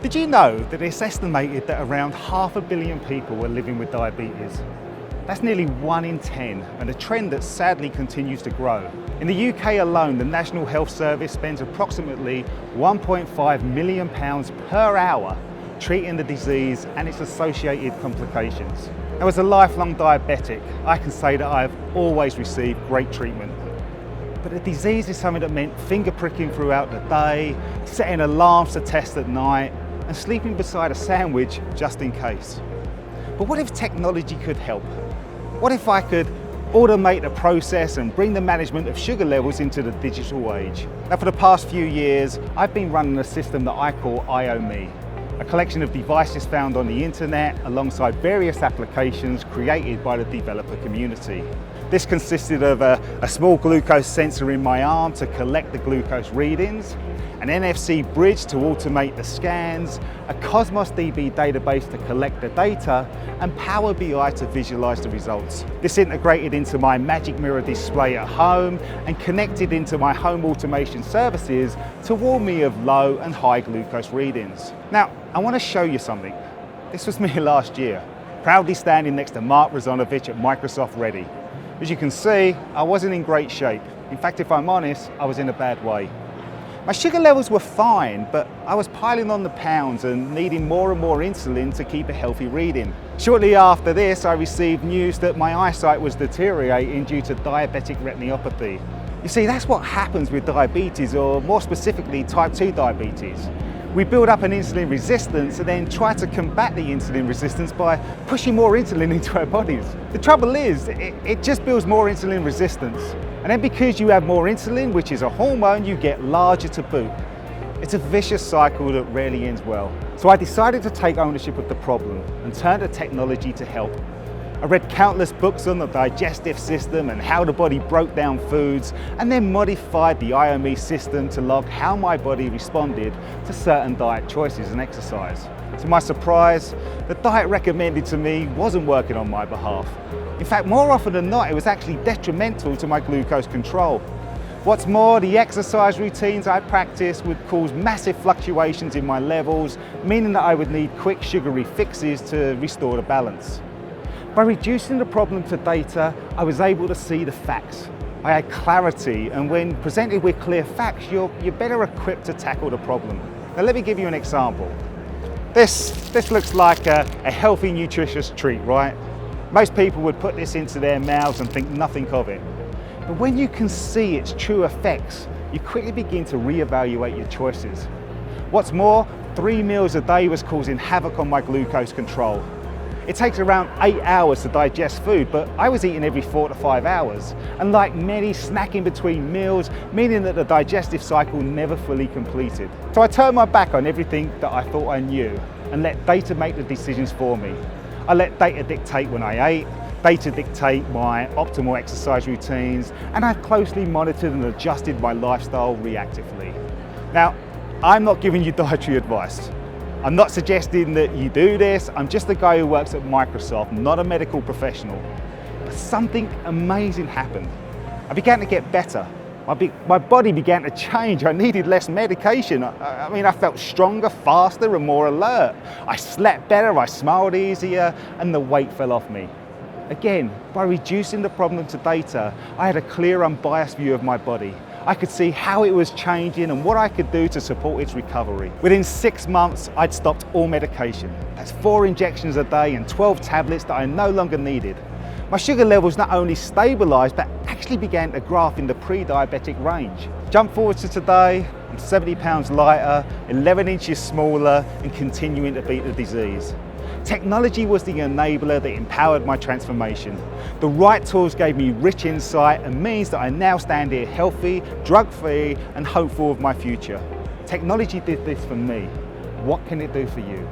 Did you know that it's estimated that around 500 million people are living with diabetes? That's nearly 1 in 10, and a trend that sadly continues to grow. In the UK alone, the National Health Service spends approximately £1.5 million per hour treating the disease and its associated complications. Now, as a lifelong diabetic, I can say that I've always received great treatment. But the disease is something that meant finger pricking throughout the day, setting alarms to test at night, and sleeping beside a sandwich just in case. But what if technology could help? What if I could automate the process and bring the management of sugar levels into the digital age? Now, for the past few years, I've been running a system that I call IOMe, a collection of devices found on the internet alongside various applications created by the developer community. This consisted of a small glucose sensor in my arm to collect the glucose readings, an NFC bridge to automate the scans, a Cosmos DB database to collect the data, and Power BI to visualize the results. This integrated into my Magic Mirror display at home and connected into my home automation services to warn me of low and high glucose readings. Now, I want to show you something. This was me last year, proudly standing next to Mark Razonovich at Microsoft Ready. As you can see, I wasn't in great shape. In fact, if I'm honest, I was in a bad way. My sugar levels were fine, but I was piling on the pounds and needing more and more insulin to keep a healthy reading. Shortly after this, I received news that my eyesight was deteriorating due to diabetic retinopathy. You see, that's what happens with diabetes, or more specifically, type 2 diabetes. We build up an insulin resistance and then try to combat the insulin resistance by pushing more insulin into our bodies. The trouble is, it just builds more insulin resistance. And then because you have more insulin, which is a hormone, you get larger to boot. It's a vicious cycle that rarely ends well. So I decided to take ownership of the problem and turn to technology to help. I read countless books on the digestive system and how the body broke down foods, and then modified the IOMe system to log how my body responded to certain diet choices and exercise. To my surprise, the diet recommended to me wasn't working on my behalf. In fact, more often than not, it was actually detrimental to my glucose control. What's more, the exercise routines I practiced would cause massive fluctuations in my levels, meaning that I would need quick sugary fixes to restore the balance. By reducing the problem to data, I was able to see the facts. I had clarity, and when presented with clear facts, you're better equipped to tackle the problem. Now let me give you an example. This looks like a healthy, nutritious treat, right? Most people would put this into their mouths and think nothing of it. But when you can see its true effects, you quickly begin to reevaluate your choices. What's more, 3 meals a day was causing havoc on my glucose control. It takes around 8 hours to digest food, but I was eating every 4 to 5 hours. And like many, snacking between meals, meaning that the digestive cycle never fully completed. So I turned my back on everything that I thought I knew and let data make the decisions for me. I let data dictate when I ate, data dictate my optimal exercise routines, and I've closely monitored and adjusted my lifestyle reactively. Now, I'm not giving you dietary advice. I'm not suggesting that you do this. I'm just a guy who works at Microsoft, not a medical professional. But something amazing happened. I began to get better. My body began to change. I needed less medication. I felt stronger, faster, and more alert. I slept better, I smiled easier, and the weight fell off me. Again, by reducing the problem to data, I had a clear, unbiased view of my body. I could see how it was changing and what I could do to support its recovery. Within 6 months, I'd stopped all medication. That's 4 injections a day and 12 tablets that I no longer needed. My sugar levels not only stabilised, but actually began to graph in the pre-diabetic range. Jump forward to today, I'm 70 pounds lighter, 11 inches smaller, and continuing to beat the disease. Technology was the enabler that empowered my transformation. The right tools gave me rich insight and means that I now stand here healthy, drug-free, and hopeful of my future. Technology did this for me. What can it do for you?